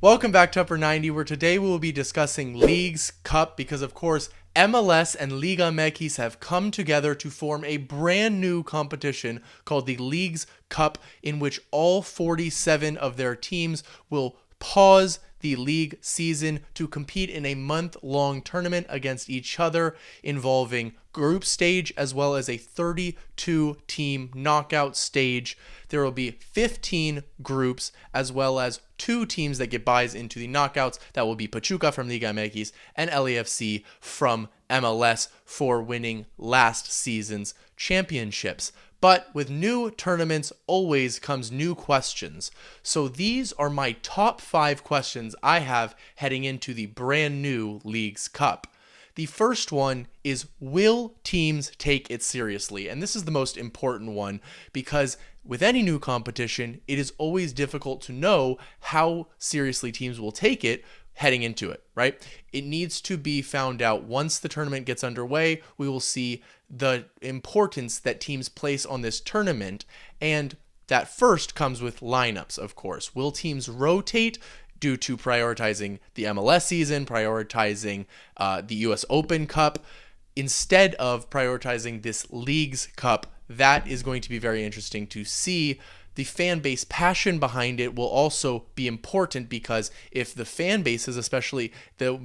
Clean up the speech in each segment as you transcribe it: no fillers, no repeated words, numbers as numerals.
Welcome back to Upper 90, where today we will be discussing Leagues Cup because, of course, MLS and Liga MX have come together to form a brand new competition called the Leagues Cup, in which all 47 of their teams will pause the league season to compete in a month-long tournament against each other involving group stage as well as a 32-team knockout stage. There will be 15 groups as well as 2 teams that get buys into the knockouts. That will be Pachuca from Liga MX and LAFC from MLS for winning last season's championships. But with new tournaments always comes new questions. So these are my top 5 questions I have heading into the brand new Leagues Cup. The first one is, will teams take it seriously? And this is the most important one because with any new competition, it is always difficult to know how seriously teams will take it heading into it, right? It needs to be found out once the tournament gets underway. We will see the importance that teams place on this tournament, and that first comes with lineups, of course. Will teams rotate due to prioritizing the MLS season, prioritizing the US Open Cup, instead of prioritizing this Leagues Cup? That is going to be very interesting to see. The fan base passion behind it will also be important because if the fan bases, especially the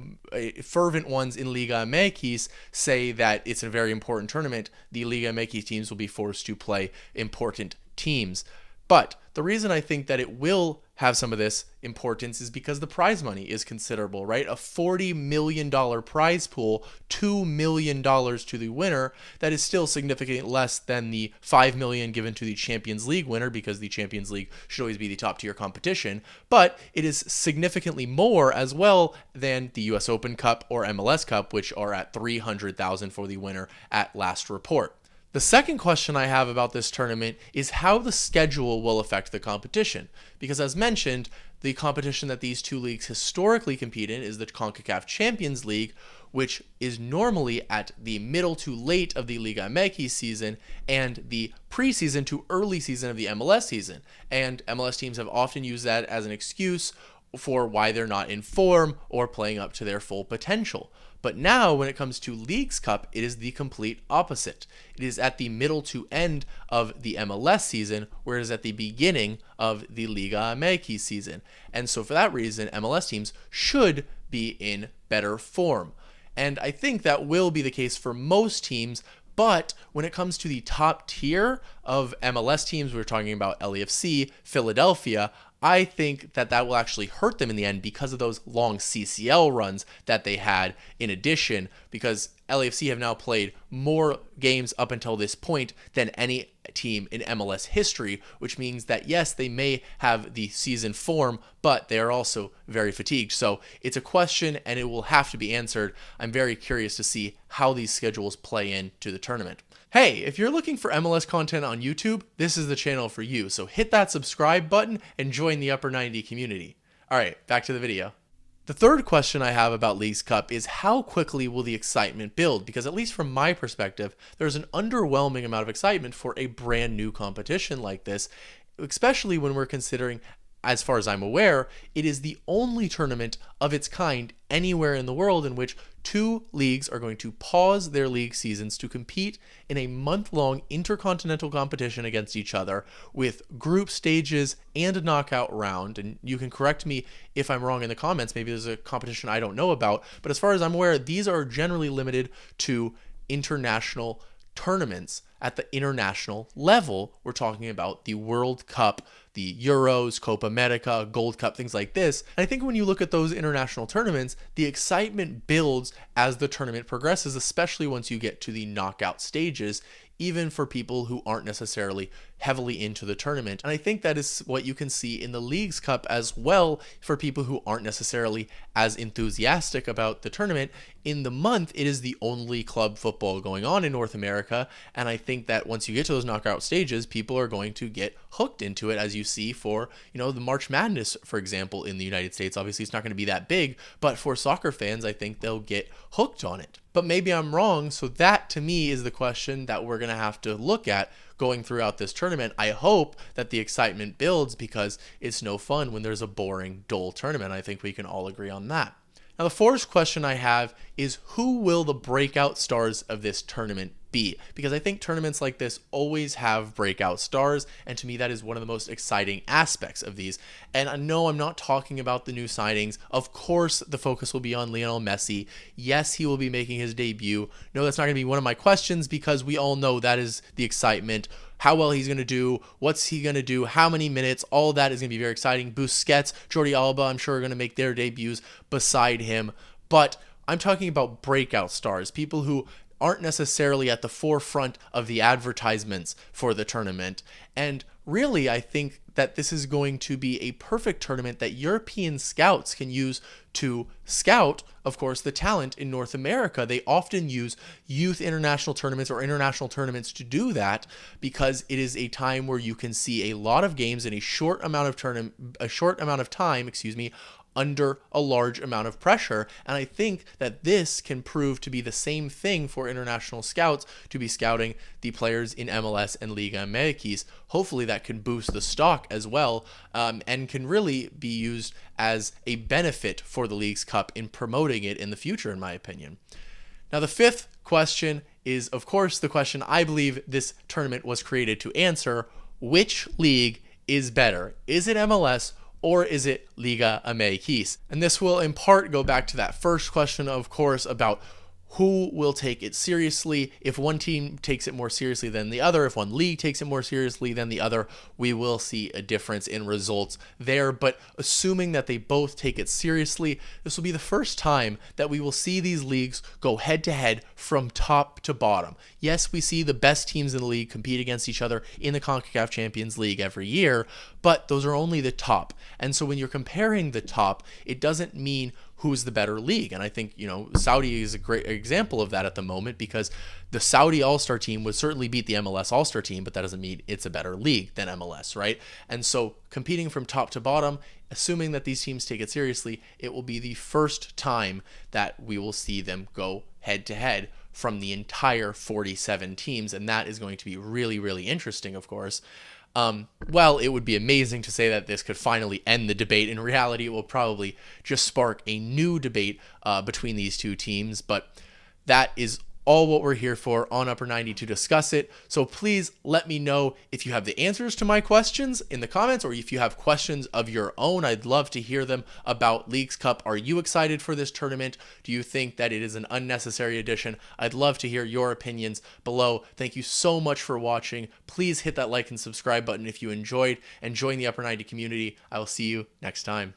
fervent ones in Liga MX, say that it's a very important tournament, the Liga MX teams will be forced to play important teams. But the reason I think that it will have some of this importance is because the prize money is considerable, right? A $40 million prize pool, $2 million to the winner. That is still significantly less than the $5 million given to the Champions League winner, because the Champions League should always be the top tier competition. But it is significantly more as well than the US Open Cup or MLS Cup, which are at $300,000 for the winner at last report. The second question I have about this tournament is how the schedule will affect the competition. Because as mentioned, the competition that these two leagues historically compete in is the CONCACAF Champions League, which is normally at the middle to late of the Liga MX season and the preseason to early season of the MLS season. And MLS teams have often used that as an excuse for why they're not in form or playing up to their full potential. But now, when it comes to Leagues Cup, it is the complete opposite. It is at the middle to end of the MLS season, whereas at the beginning of the Liga MX season. And so for that reason, MLS teams should be in better form. And I think that will be the case for most teams. But when it comes to the top tier of MLS teams, we're talking about LAFC, Philadelphia, I think that that will actually hurt them in the end because of those long CCL runs that they had in addition, because LAFC have now played more games up until this point than any team in MLS history, which means that yes, they may have the season form, but they are also very fatigued. So it's a question and it will have to be answered. I'm very curious to see how these schedules play into the tournament. Hey, if you're looking for MLS content on YouTube, this is the channel for you. So hit that subscribe button and join the Upper 90 community. All right, back to the video. The third question I have about Leagues Cup is how quickly will the excitement build? Because at least from my perspective, there's an underwhelming amount of excitement for a brand new competition like this, especially when we're considering, as far as I'm aware, it is the only tournament of its kind anywhere in the world in which 2 leagues are going to pause their league seasons to compete in a month-long intercontinental competition against each other with group stages and a knockout round. And you can correct me if I'm wrong in the comments. Maybe there's a competition I don't know about. But as far as I'm aware, these are generally limited to international tournaments at the international level. We're talking about the World Cup, the Euros, Copa America, Gold Cup, things like this. And I think when you look at those international tournaments, the excitement builds as the tournament progresses, especially once you get to the knockout stages, even for people who aren't necessarily heavily into the tournament. And I think that is what you can see in the Leagues Cup as well for people who aren't necessarily as enthusiastic about the tournament. In the month, it is the only club football going on in North America, and I think that once you get to those knockout stages, people are going to get hooked into it, as you see for, the March Madness, for example, in the United States. Obviously, it's not going to be that big, but for soccer fans, I think they'll get hooked on it. But maybe I'm wrong, so that to me is the question that we're going to have to look at going throughout this tournament. I hope that the excitement builds because it's no fun when there's a boring, dull tournament. I think we can all agree on that. Now, the fourth question I have is, who will the breakout stars of this tournament be? Because I think tournaments like this always have breakout stars, and to me that is one of the most exciting aspects of these. And I know I'm not talking about the new signings. Of course, the focus will be on Lionel Messi. Yes, he will be making his debut. No, that's not going to be one of my questions because we all know that is the excitement. How well he's going to do, what's he going to do, how many minutes, all of that is going to be very exciting. Busquets, Jordi Alba, I'm sure are going to make their debuts beside him. But I'm talking about breakout stars, people who aren't necessarily at the forefront of the advertisements for the tournament. And really, I think that this is going to be a perfect tournament that European scouts can use to scout, of course, the talent in North America. They often use youth international tournaments or international tournaments to do that because it is a time where you can see a lot of games in a short amount of time, under a large amount of pressure. And I think that this can prove to be the same thing for international scouts to be scouting the players in MLS and Liga MX. Hopefully that can boost the stock as well, and can really be used as a benefit for the Leagues Cup in promoting it in the future, in my opinion. Now, the fifth question is, of course, the question I believe this tournament was created to answer. Which league is better? Is it MLS or is it Liga MX? And this will in part go back to that first question, of course, about who will take it seriously. If one team takes it more seriously than the other, if one league takes it more seriously than the other, we will see a difference in results there. But assuming that they both take it seriously, this will be the first time that we will see these leagues go head to head from top to bottom. Yes, we see the best teams in the league compete against each other in the CONCACAF Champions League every year, but those are only the top. And so when you're comparing the top, it doesn't mean who's the better league. And I think, Saudi is a great example of that at the moment because the Saudi All-Star team would certainly beat the MLS All-Star team, but that doesn't mean it's a better league than MLS, right? And so competing from top to bottom, assuming that these teams take it seriously, it will be the first time that we will see them go head to head from the entire 47 teams. And that is going to be really, really interesting, of course. Well, it would be amazing to say that this could finally end the debate. In reality, it will probably just spark a new debate between these two teams, but that is all what we're here for on Upper 90 to discuss it. So please let me know if you have the answers to my questions in the comments, or if you have questions of your own. I'd love to hear them about Leagues Cup. Are you excited for this tournament? Do you think that it is an unnecessary addition? I'd love to hear your opinions below. Thank you so much for watching. Please hit that like and subscribe button if you enjoyed, and join the Upper 90 community. I will see you next time.